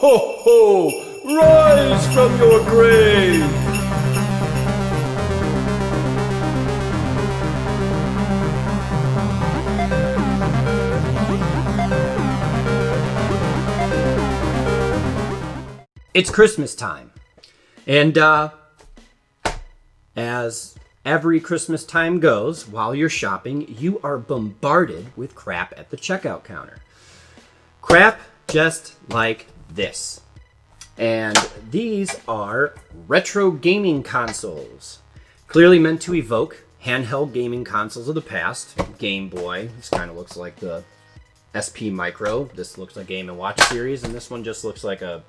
ho, ho! Rise from your grave! It's Christmas time. And, as every Christmas time goes, while you're shopping, you are bombarded with crap at the checkout counter. Crap just like this. And these are retro gaming consoles. Clearly meant to evoke handheld gaming consoles of the past. Game Boy. This kind of looks like the SP Micro. This looks like Game & Watch series. And this one just looks like a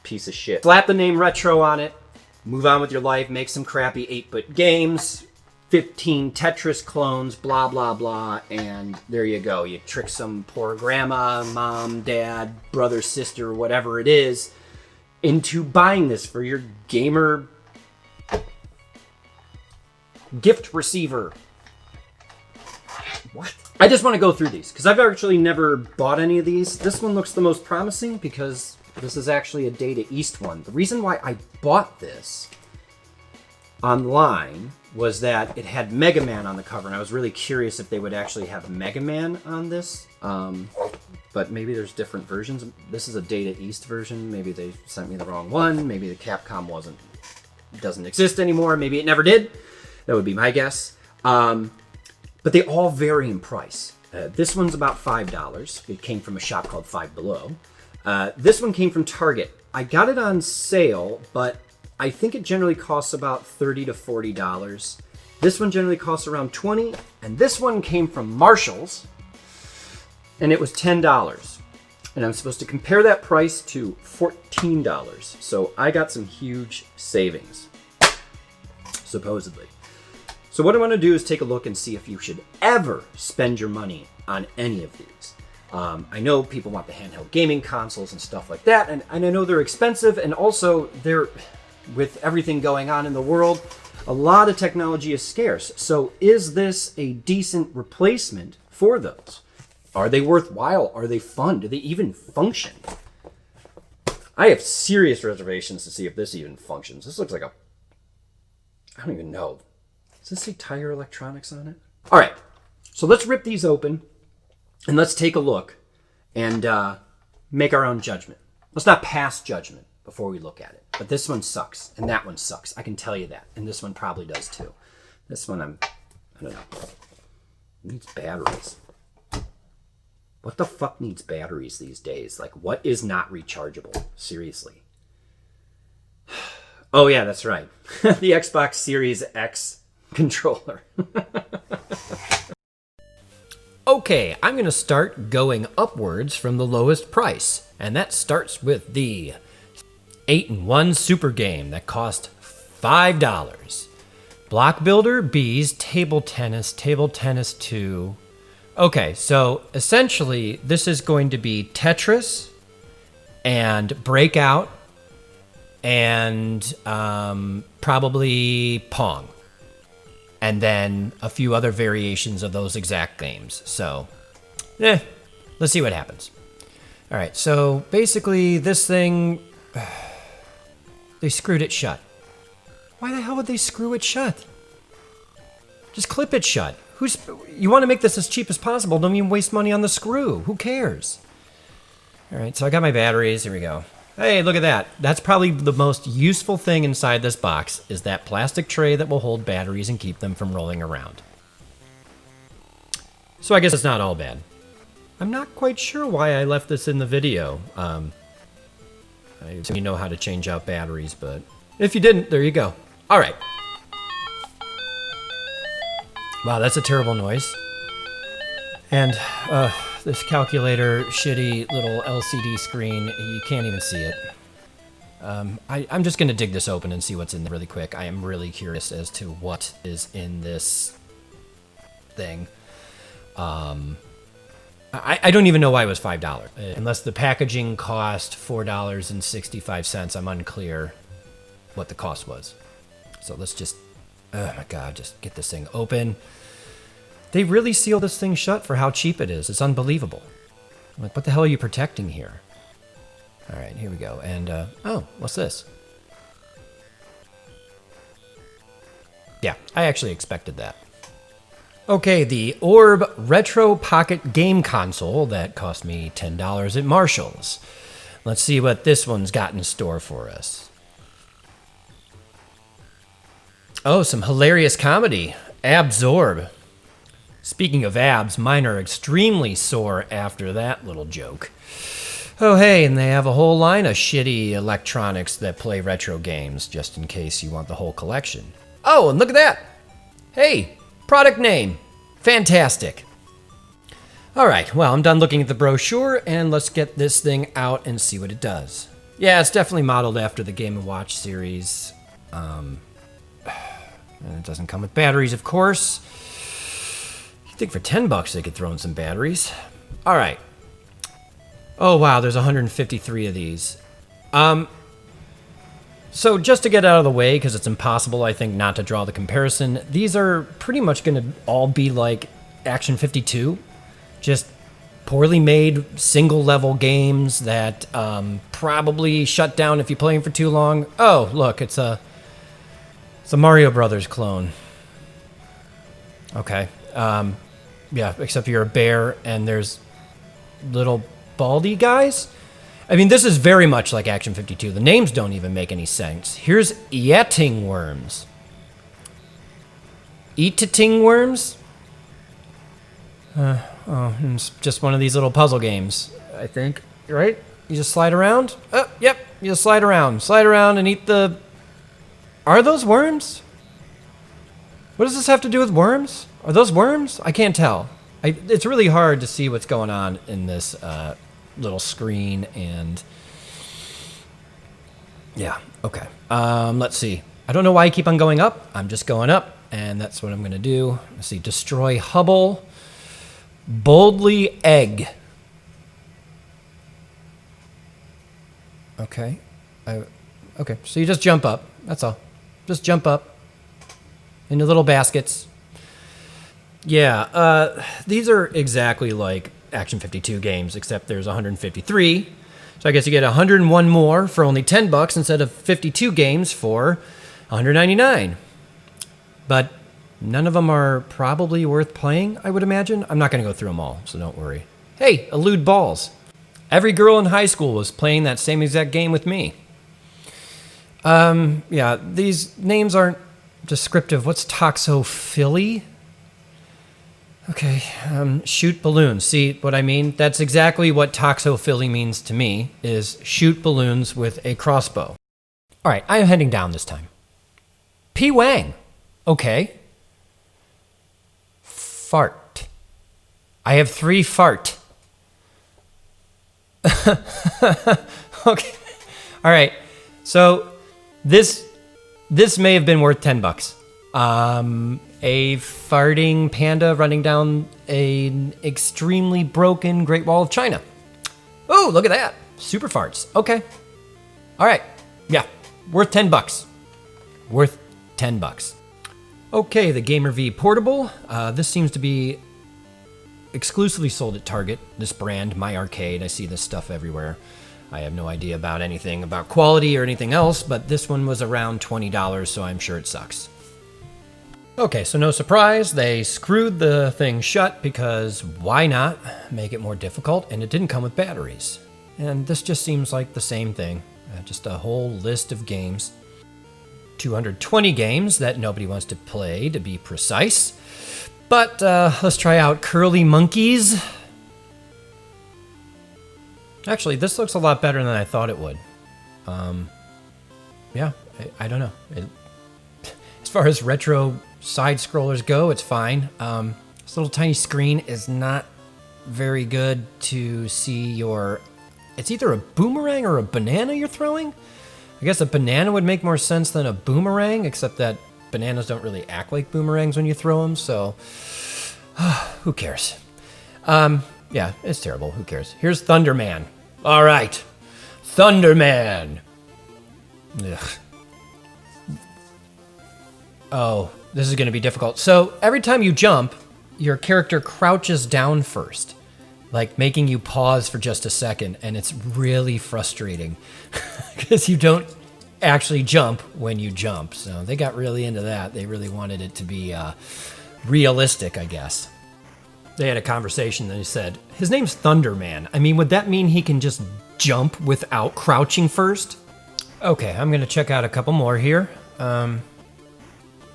piece of shit. Slap the name retro on it. Move on with your life. Make some crappy 8-bit games. 15 Tetris clones, blah, blah, blah, and there you go. You trick some poor grandma, mom, dad, brother, sister, whatever it is, into buying this for your gamer gift receiver. What? I just want to go through these, because I've actually never bought any of these. This one looks the most promising, because this is actually a Data East one. The reason why I bought this online was that it had Mega Man on the cover, and I was really curious if they would actually have Mega Man on this. But maybe there's different versions. This is a Data East version. Maybe they sent me the wrong one. Maybe the Capcom doesn't exist anymore. Maybe it never did. That would be my guess. But they all vary in price. This one's about $5. It came from a shop called Five Below. This one came from Target. I got it on sale, but I think it generally costs about $30 to $40. This one generally costs around $20, and this one came from Marshall's, and it was $10. And I'm supposed to compare that price to $14. So I got some huge savings, supposedly. So what I want to do is take a look and see if you should ever spend your money on any of these. I know people want the handheld gaming consoles and stuff like that, and I know they're expensive, and also they're... with everything going on in the world, a lot of technology is scarce. So is this a decent replacement for those? Are they worthwhile? Are they fun? Do they even function? I have serious reservations to see if this even functions. This looks like a... I don't even know. Does this say Tire Electronics on it? All right. So let's rip these open and let's take a look and make our own judgment. Let's not pass judgment before we look at it. But this one sucks, and that one sucks. I can tell you that. And this one probably does too. This one, I don't know. It needs batteries. What the fuck needs batteries these days? Like, what is not rechargeable? Seriously. Oh yeah, that's right. The Xbox Series X controller. Okay, I'm going to start going upwards from the lowest price. And that starts with the 8-in-1 Super Game that cost $5. Block Builder B's Table Tennis 2. Okay, so essentially this is going to be Tetris and Breakout and probably Pong. And then a few other variations of those exact games. So, let's see what happens. All right, so basically this thing... They screwed it shut. Why the hell would they screw it shut? Just clip it shut. You want to make this as cheap as possible. Don't even waste money on the screw. Who cares? All right, so I got my batteries. Here we go. Hey, look at that. That's probably the most useful thing inside this box is that plastic tray that will hold batteries and keep them from rolling around. So I guess it's not all bad. I'm not quite sure why I left this in the video. I assume you know how to change out batteries, but if you didn't, there you go. All right. Wow, that's a terrible noise. And this calculator, shitty little LCD screen, you can't even see it. I'm just going to dig this open and see what's in there really quick. I am really curious as to what is in this thing. I don't even know why it was $5. Unless the packaging cost $4.65, I'm unclear what the cost was. So let's just, oh my God, just get this thing open. They really sealed this thing shut for how cheap it is. It's unbelievable. Like, what the hell are you protecting here? All right, here we go. And, oh, what's this? Yeah, I actually expected that. Okay, the Orb Retro Pocket Game Console that cost me $10 at Marshall's. Let's see what this one's got in store for us. Oh, some hilarious comedy. Absorb. Speaking of abs, mine are extremely sore after that little joke. Oh, hey, and they have a whole line of shitty electronics that play retro games, just in case you want the whole collection. Oh, and look at that! Hey, product name. Fantastic. All right, well, I'm done looking at the brochure, and let's get this thing out and see what it does. Yeah, it's definitely modeled after the Game & Watch series. And it doesn't come with batteries, of course. You think for $10 they could throw in some batteries. All right. Oh, wow, there's 153 of these. So just to get out of the way, because it's impossible, I think, not to draw the comparison, these are pretty much going to all be like Action 52. Just poorly made, single-level games that probably shut down if you play them for too long. Oh, look, it's a Mario Brothers clone. Okay. Yeah, except you're a bear and there's little baldy guys. I mean, this is very much like Action 52. The names don't even make any sense. Here's Eating Worms. Eating Worms? Oh, it's just one of these little puzzle games, I think. Right? You just slide around? Oh, yep. You just slide around. Slide around and eat the... Are those worms? What does this have to do with worms? Are those worms? I can't tell. It's really hard to see what's going on in this little screen, and... Yeah, okay. Let's see. I don't know why I keep on going up. I'm just going up, and that's what I'm going to do. Let's see. Destroy Hubble. Boldly Egg. Okay. Okay, so you just jump up. That's all. Just jump up into little baskets. Yeah, these are exactly like Action 52 games, except there's 153. So I guess you get 101 more for only $10 instead of 52 games for $199. But none of them are probably worth playing, I would imagine. I'm not going to go through them all, so don't worry. Hey, Elude Balls. Every girl in high school was playing that same exact game with me. Yeah, these names aren't descriptive. What's Toxophily? Okay, shoot balloons. See what I mean? That's exactly what Toxophily means to me, is shoot balloons with a crossbow. All right, I am heading down this time. P. Wang. Okay. Fart. I have 3 fart. Okay. All right. So this may have been worth $10. A farting panda running down an extremely broken Great Wall of China. Oh, look at that. Super farts. Okay. All right. Yeah. Worth $10. Worth $10. Okay, the Gamerv Portable. This seems to be exclusively sold at Target. This brand, My Arcade. I see this stuff everywhere. I have no idea about anything about quality or anything else, but this one was around $20, so I'm sure it sucks. Okay, so no surprise, they screwed the thing shut because why not make it more difficult? And it didn't come with batteries. And this just seems like the same thing, just a whole list of games. 220 games that nobody wants to play, to be precise. But let's try out Curly Monkeys. Actually, this looks a lot better than I thought it would. Yeah, I don't know. As far as retro side scrollers go, it's fine. This little tiny screen is not very good to see your... It's either a boomerang or a banana you're throwing? I guess a banana would make more sense than a boomerang, except that bananas don't really act like boomerangs when you throw them, so... who cares? Yeah, it's terrible. Who cares? Here's Thunderman. All right. Thunderman. Ugh. Oh, this is going to be difficult. So every time you jump, your character crouches down first. like making you pause for just a second, and it's really frustrating because you don't actually jump when you jump. So they got really into that. They really wanted it to be realistic, I guess. They had a conversation and they said, his name's Thunderman. I mean, would that mean he can just jump without crouching first? Okay, I'm gonna check out a couple more here.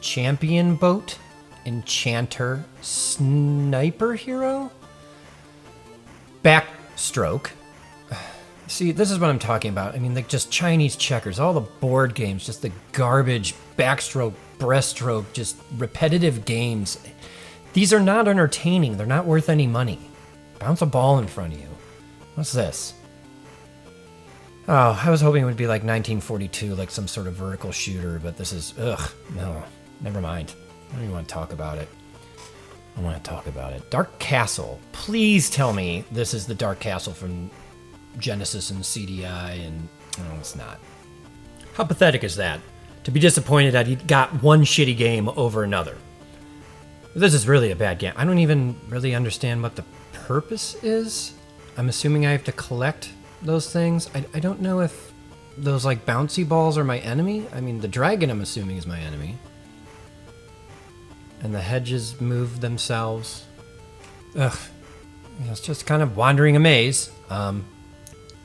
Champion Boat, Enchanter, Sniper Hero, Backstroke. See, this is what I'm talking about. I mean, like just Chinese checkers, all the board games, just the garbage backstroke, breaststroke, just repetitive games. These are not entertaining. They're not worth any money. Bounce a ball in front of you. What's this? Oh, I was hoping it would be like 1942, like some sort of vertical shooter, but this is, ugh, no, never mind. I don't even want to talk about it. I want to talk about it. Dark Castle. Please tell me this is the Dark Castle from Genesis and CDI, and no, it's not. How pathetic is that? To be disappointed that he got one shitty game over another. This is really a bad game. I don't even really understand what the purpose is. I'm assuming I have to collect those things. I don't know if those like bouncy balls are my enemy. I mean, the dragon I'm assuming is my enemy. And the hedges move themselves. Ugh. It's just kind of wandering a maze.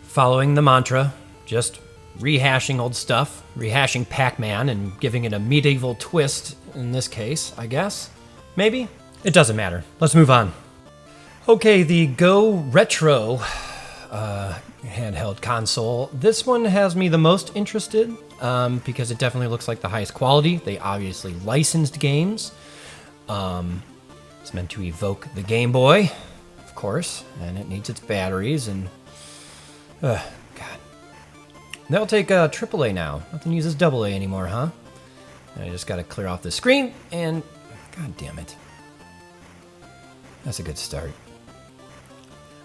Following the mantra, just rehashing old stuff, rehashing Pac-Man and giving it a medieval twist in this case, I guess. Maybe? It doesn't matter. Let's move on. Okay, the GoRetro handheld console. This one has me the most interested because it definitely looks like the highest quality. They obviously licensed games. It's meant to evoke the Game Boy, of course, and it needs its batteries and... God. They'll take AAA now. Nothing uses AA anymore, huh? And I just gotta clear off the screen and... God damn it. That's a good start.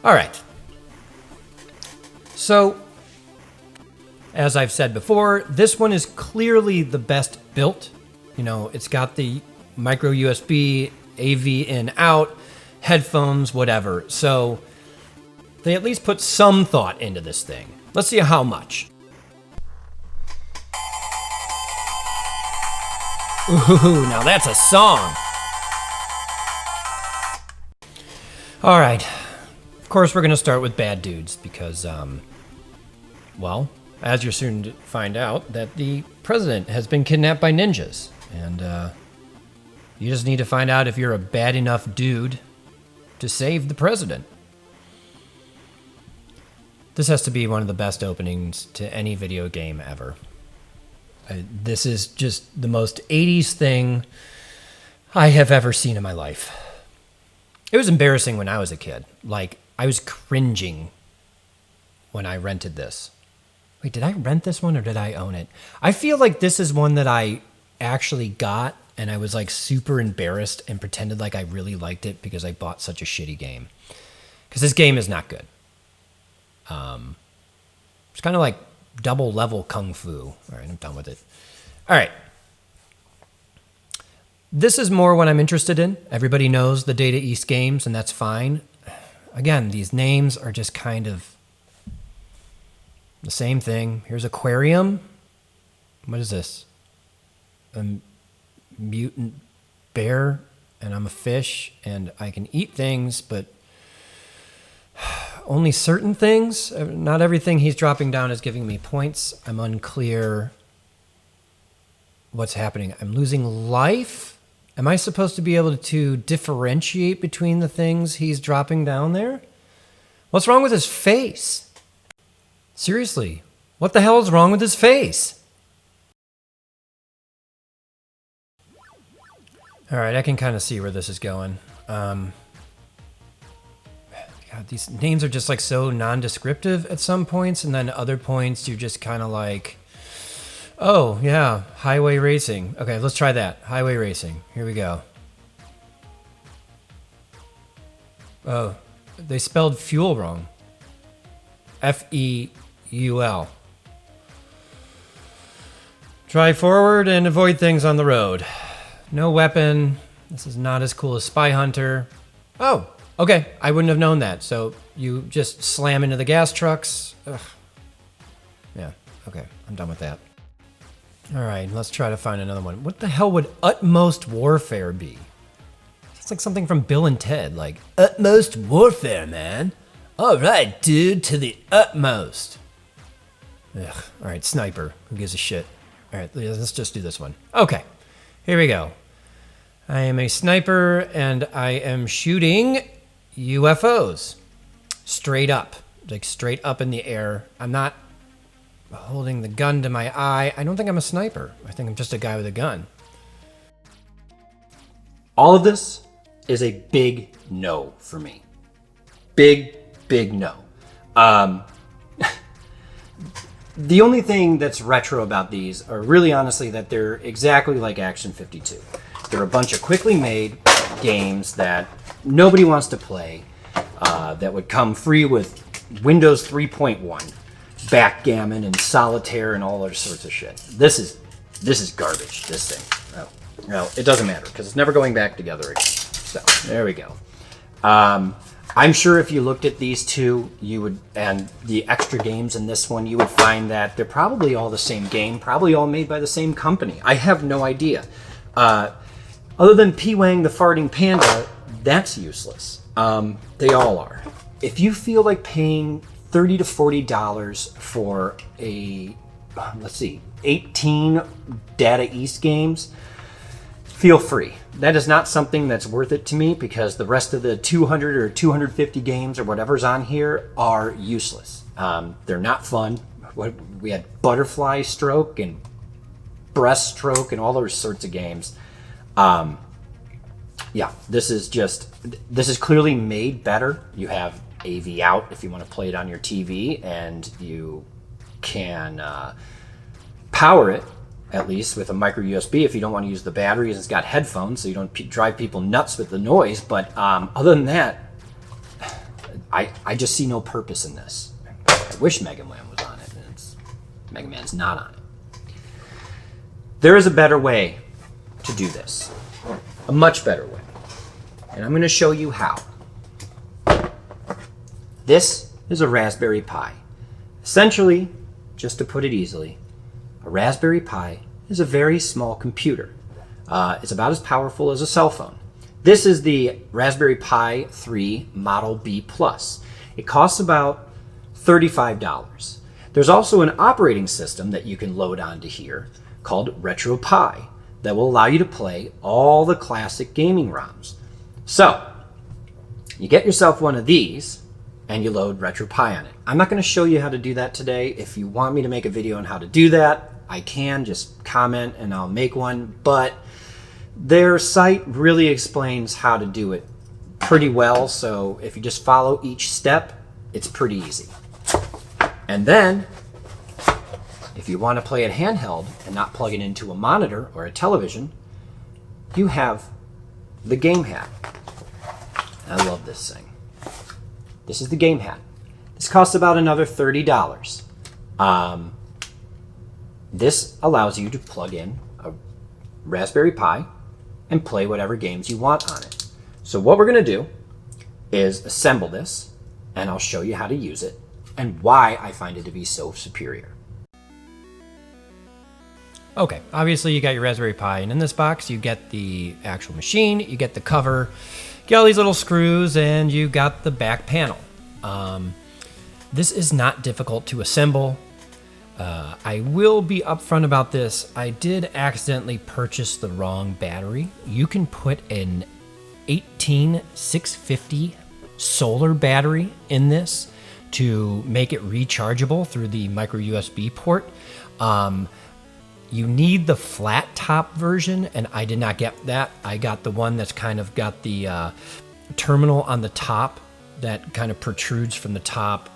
Alright. So, as I've said before, this one is clearly the best built. You know, it's got the micro USB, AV in, out, headphones, whatever. So, they at least put some thought into this thing. Let's see how much. Ooh, now that's a song. All right. Of course, we're going to start with bad dudes because, well, as you're soon to find out, that the president has been kidnapped by ninjas. And you just need to find out if you're a bad enough dude to save the president. This has to be one of the best openings to any video game ever. This is just the most 80s thing I have ever seen in my life. It was embarrassing when I was a kid. Like, I was cringing when I rented this. Wait, did I rent this one or did I own it? I feel like this is one that I actually got and I was like super embarrassed and pretended like I really liked it because I bought such a shitty game. Because this game is not good. It's kind of like double level kung fu. All right, I'm done with it. All right. This is more what I'm interested in. Everybody knows the Data East games, and that's fine. Again, these names are just kind of the same thing. Here's Aquarium. What is this? A mutant bear, and I'm a fish, and I can eat things, but only certain things. Not everything he's dropping down is giving me points. I'm unclear what's happening. I'm losing life. Am I supposed to be able to differentiate between the things he's dropping down there? What's wrong with his face? Seriously, what the hell is wrong with his face? All right, I can kind of see where this is going. God, these names are just like so non-descriptive at some points, and then other points you're just kind of like, oh yeah, highway racing. Okay, let's try that. Highway racing. Here we go. Oh, they spelled fuel wrong. F-E-U-L. Drive forward and avoid things on the road. No weapon. This is not as cool as Spy Hunter. Oh, Okay, I wouldn't have known that. So you just slam into the gas trucks. Ugh. Yeah, okay, I'm done with that. All right, let's try to find another one. What the hell would utmost warfare be? It's like something from Bill and Ted, like, utmost warfare, man. All right, dude, to the utmost. Ugh, all right, sniper, who gives a shit? All right, let's just do this one. Okay, here we go. I am a sniper, and I am shooting UFOs. Straight up, like straight up in the air. I'm not holding the gun to my eye. I don't think I'm a sniper. I think I'm just a guy with a gun. All of this is a big no for me. Big no. The only thing that's retro about these are really honestly that they're exactly like Action 52. They're a bunch of quickly made games that nobody wants to play, that would come free with Windows 3.1. Backgammon and solitaire and all other sorts of shit. This is garbage, this thing. Oh, well, it doesn't matter because it's never going back together again. So there we go. I'm sure if you looked at these two, you would, and the extra games in this one, you would find that they're probably all the same game, probably all made by the same company. I have no idea. Other than P-Wang the Farting Panda, that's useless. They all are. If you feel like paying $30 to $40 for a, let's see, 18 Data East games, feel free. That is not something that's worth it to me because the rest of the 200 or 250 games or whatever's on here are useless. They're not fun. We had Butterfly Stroke and Breaststroke and all those sorts of games. Yeah, this is clearly made better. You have AV out if you want to play it on your TV, and you can power it at least with a micro USB if you don't want to use the batteries. It's got headphones so you don't drive people nuts with the noise, but other than that, I just see no purpose in this. I wish Mega Man was on it, and Mega Man's not on it. There is a better way to do this, a much better way, and I'm going to show you how. This is a Raspberry Pi. Essentially, just to put it easily, a Raspberry Pi is a very small computer. It's about as powerful as a cell phone. This is the Raspberry Pi 3 Model B+. It costs about $35. There's also an operating system that you can load onto here called RetroPie that will allow you to play all the classic gaming ROMs. So, you get yourself one of these, and you load RetroPie on it. I'm not going to show you how to do that today. If you want me to make a video on how to do that, I can. Just comment and I'll make one. But their site really explains how to do it pretty well. So if you just follow each step, it's pretty easy. And then, if you want to play it handheld and not plug it into a monitor or a television, you have the Game Hat. I love this thing. This is the Game Hat. This costs about another $30. This allows you to plug in a Raspberry Pi and play whatever games you want on it. So what we're going to do is assemble this, and I'll show you how to use it and why I find it to be so superior. Okay, obviously you got your Raspberry Pi, and in this box you get the actual machine, you get the cover, you get all these little screws, and you got the back panel. This is not difficult to assemble. I will be upfront about this. I did accidentally purchase the wrong battery. You can put an 18650 solar battery in this to make it rechargeable through the micro USB port. You need the flat top version, and I did not get that. I got the one that's kind of got the terminal on the top that kind of protrudes from the top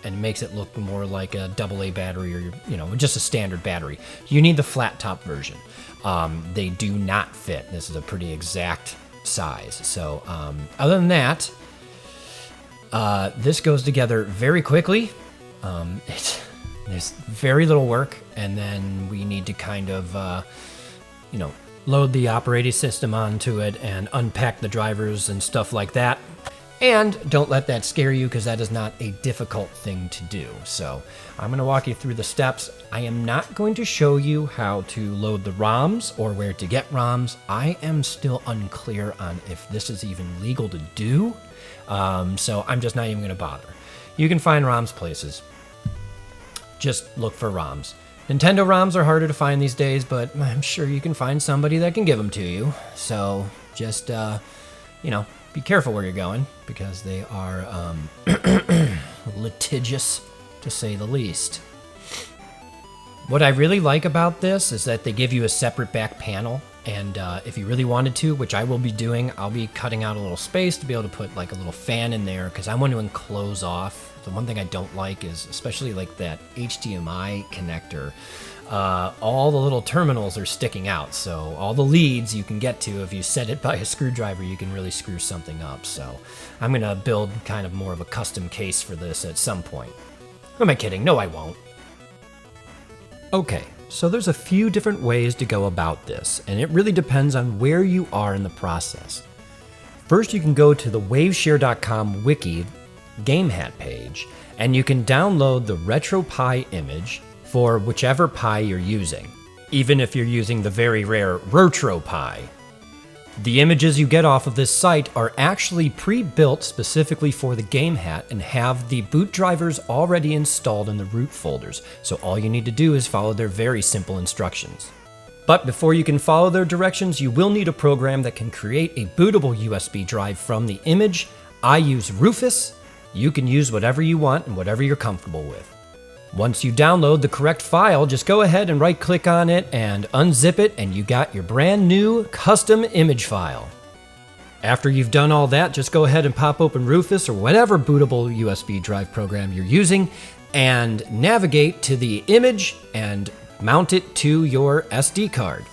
and makes it look more like a AA battery or, just a standard battery. You need the flat top version. They do not fit. This is a pretty exact size. So other than that, this goes together very quickly. There's very little work, and then we need to kind of, load the operating system onto it and unpack the drivers and stuff like that. And don't let that scare you, because that is not a difficult thing to do. So I'm going to walk you through the steps. I am not going to show you how to load the ROMs or where to get ROMs. I am still unclear on if this is even legal to do. So I'm just not even going to bother. You can find ROMs places. Just look for ROMs. Nintendo ROMs are harder to find these days, but I'm sure you can find somebody that can give them to you. So just, be careful where you're going, because they are litigious, to say the least. What I really like about this is that they give you a separate back panel, and if you really wanted to, which I will be doing, I'll be cutting out a little space to be able to put like a little fan in there, because I want to enclose off. The one thing I don't like is, especially like that HDMI connector, all the little terminals are sticking out, so all the leads you can get to, if you set it by a screwdriver, you can really screw something up. So I'm going to build kind of more of a custom case for this at some point. Who am I kidding? No, I won't. Okay, so there's a few different ways to go about this, and it really depends on where you are in the process. First, you can go to the Waveshare.com wiki Game Hat page, and you can download the RetroPie image for whichever Pi you're using, even if you're using the very rare RetroPie. The images you get off of this site are actually pre-built specifically for the Game Hat and have the boot drivers already installed in the root folders, so all you need to do is follow their very simple instructions. But before you can follow their directions, you will need a program that can create a bootable USB drive from the image. I use Rufus. You can use whatever you want and whatever you're comfortable with. Once you download the correct file, just go ahead and right-click on it and unzip it, and you got your brand new custom image file. After you've done all that, just go ahead and pop open Rufus or whatever bootable USB drive program you're using and navigate to the image and mount it to your SD card.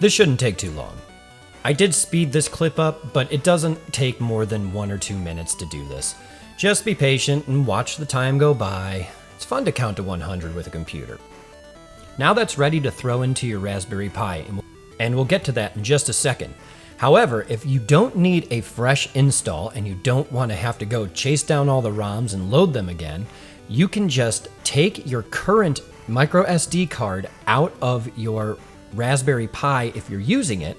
This shouldn't take too long. I did speed this clip up, but it doesn't take more than 1 or 2 minutes to do this. Just be patient and watch the time go by. It's fun to count to 100 with a computer. Now that's ready to throw into your Raspberry Pi, and we'll get to that in just a second. However, if you don't need a fresh install and you don't want to have to go chase down all the ROMs and load them again, you can just take your current micro SD card out of your Raspberry Pi if you're using it,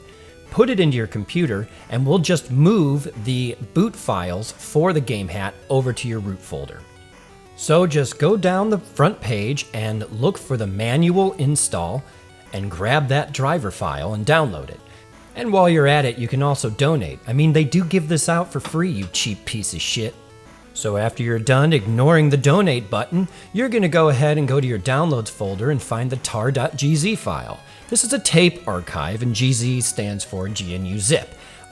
put it into your computer, and we'll just move the boot files for the Game Hat over to your root folder. So just go down the front page and look for the manual install and grab that driver file and download it. And while you're at it, you can also donate. I mean, they do give this out for free, you cheap piece of shit. So after you're done ignoring the donate button, you're going to go ahead and go to your downloads folder and find the tar.gz file. This is a tape archive, and GZ stands for GNU zip.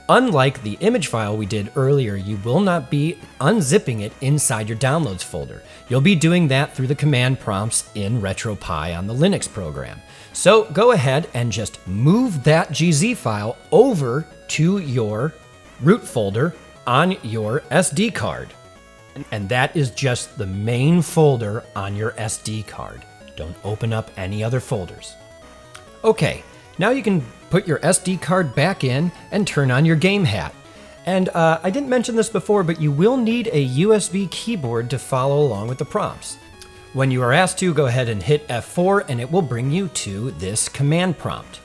Unlike the image file we did earlier, you will not be unzipping it inside your downloads folder. You'll be doing that through the command prompts in RetroPie on the Linux program. So go ahead and just move that GZ file over to your root folder on your SD card. And that is just the main folder on your SD card. Don't open up any other folders. Okay, now you can put your SD card back in and turn on your Game Hat. And I didn't mention this before, but you will need a USB keyboard to follow along with the prompts. When you are asked to, go ahead and hit F4 and it will bring you to this command prompt.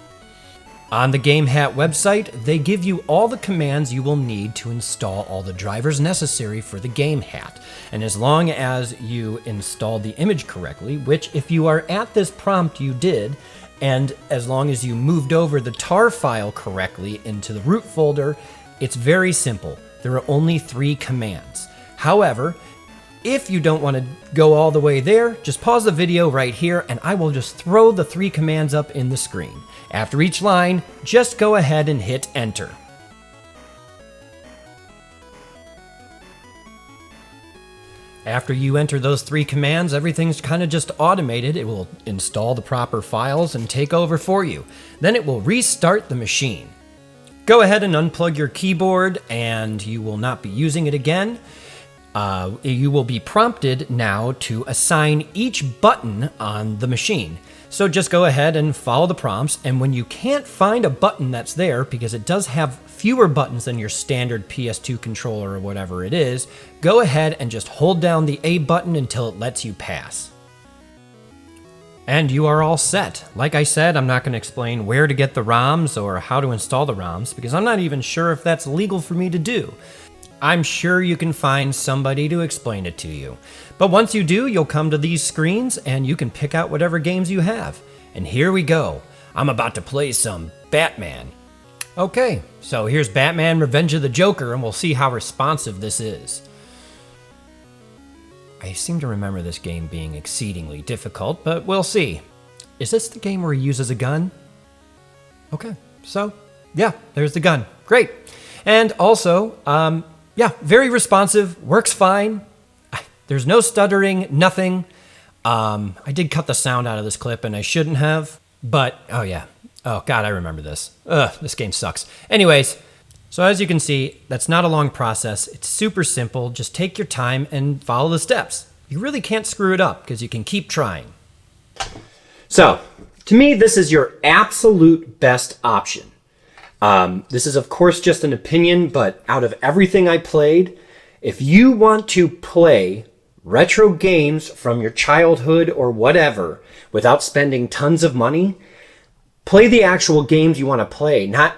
On the Game Hat website, they give you all the commands you will need to install all the drivers necessary for the Game Hat. And as long as you install the image correctly, which if you are at this prompt you did, and as long as you moved over the tar file correctly into the root folder, it's very simple. There are only 3 commands. However, if you don't want to go all the way there, just pause the video right here and I will just throw the 3 commands up in the screen. After each line, just go ahead and hit enter. After you enter those 3 commands, everything's kind of just automated. It will install the proper files and take over for you. Then it will restart the machine. Go ahead and unplug your keyboard and you will not be using it again. You will be prompted now to assign each button on the machine. So just go ahead and follow the prompts, and when you can't find a button that's there, because it does have fewer buttons than your standard PS2 controller or whatever it is, go ahead and just hold down the A button until it lets you pass. And you are all set. Like I said, I'm not going to explain where to get the ROMs or how to install the ROMs, because I'm not even sure if that's legal for me to do. I'm sure you can find somebody to explain it to you. But once you do, you'll come to these screens and you can pick out whatever games you have. And here we go. I'm about to play some Batman. Okay, so here's Batman Revenge of the Joker, and we'll see how responsive this is. I seem to remember this game being exceedingly difficult, but we'll see. Is this the game where he uses a gun? Okay, so yeah, there's the gun. Great. And also, yeah, very responsive, works fine. There's no stuttering, nothing. I did cut the sound out of this clip, and I shouldn't have, but oh yeah. Oh God, I remember this. Ugh, this game sucks. Anyways, so as you can see, that's not a long process. It's super simple. Just take your time and follow the steps. You really can't screw it up because you can keep trying. So, to me, this is your absolute best option. This is, of course, just an opinion, but out of everything I played, if you want to play retro games from your childhood or whatever without spending tons of money, play the actual games you want to play, not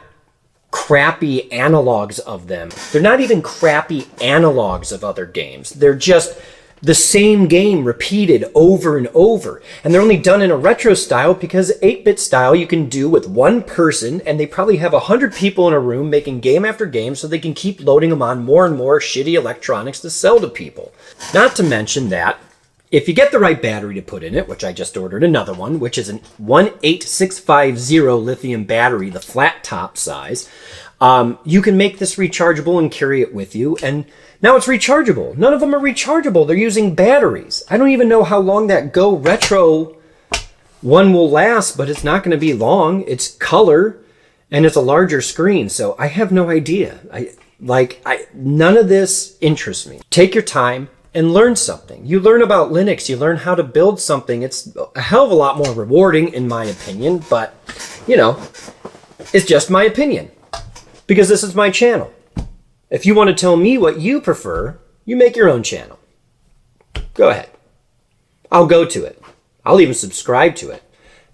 crappy analogs of them. They're not even crappy analogs of other games. They're just the same game repeated over and over. And they're only done in a retro style because 8-bit style you can do with one person, and they probably have 100 people in a room making game after game so they can keep loading them on more and more shitty electronics to sell to people. Not to mention that if you get the right battery to put in it, which I just ordered another one, which is an 18650 lithium battery, the flat top size, you can make this rechargeable and carry it with you. And now it's rechargeable. None of them are rechargeable. They're using batteries. I don't even know how long that GoRetro one will last, but it's not going to be long. It's color and it's a larger screen. So I have no idea. None of this interests me. Take your time and learn something. You learn about Linux, you learn how to build something. It's a hell of a lot more rewarding, in my opinion, but, you know, it's just my opinion, because this is my channel. If you want to tell me what you prefer, you make your own channel. Go ahead. I'll go to it. I'll even subscribe to it.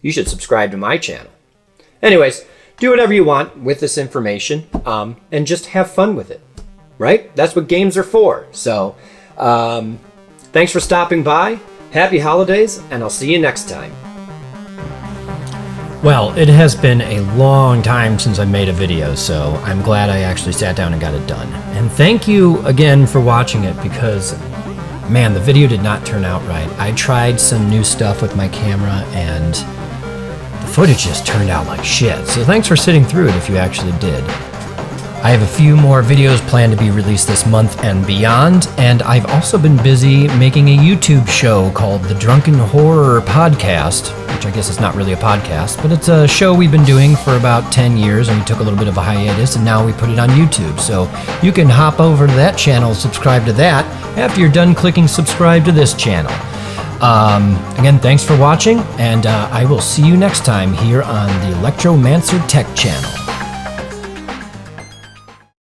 You should subscribe to my channel. Anyways, do whatever you want with this information, and just have fun with it, right? That's what games are for. So, thanks for stopping by. Happy holidays, and I'll see you next time. Well, it has been a long time since I made a video, so I'm glad I actually sat down and got it done. And thank you again for watching it, because, man, the video did not turn out right. I tried some new stuff with my camera, and the footage just turned out like shit. So thanks for sitting through it if you actually did. I have a few more videos planned to be released this month and beyond, and I've also been busy making a YouTube show called The Drunken Horror Podcast, which I guess is not really a podcast, but it's a show we've been doing for about 10 years, and we took a little bit of a hiatus, and now we put it on YouTube. So you can hop over to that channel and subscribe to that after you're done clicking subscribe to this channel. Again, thanks for watching, and I will see you next time here on the Electromancer Tech channel.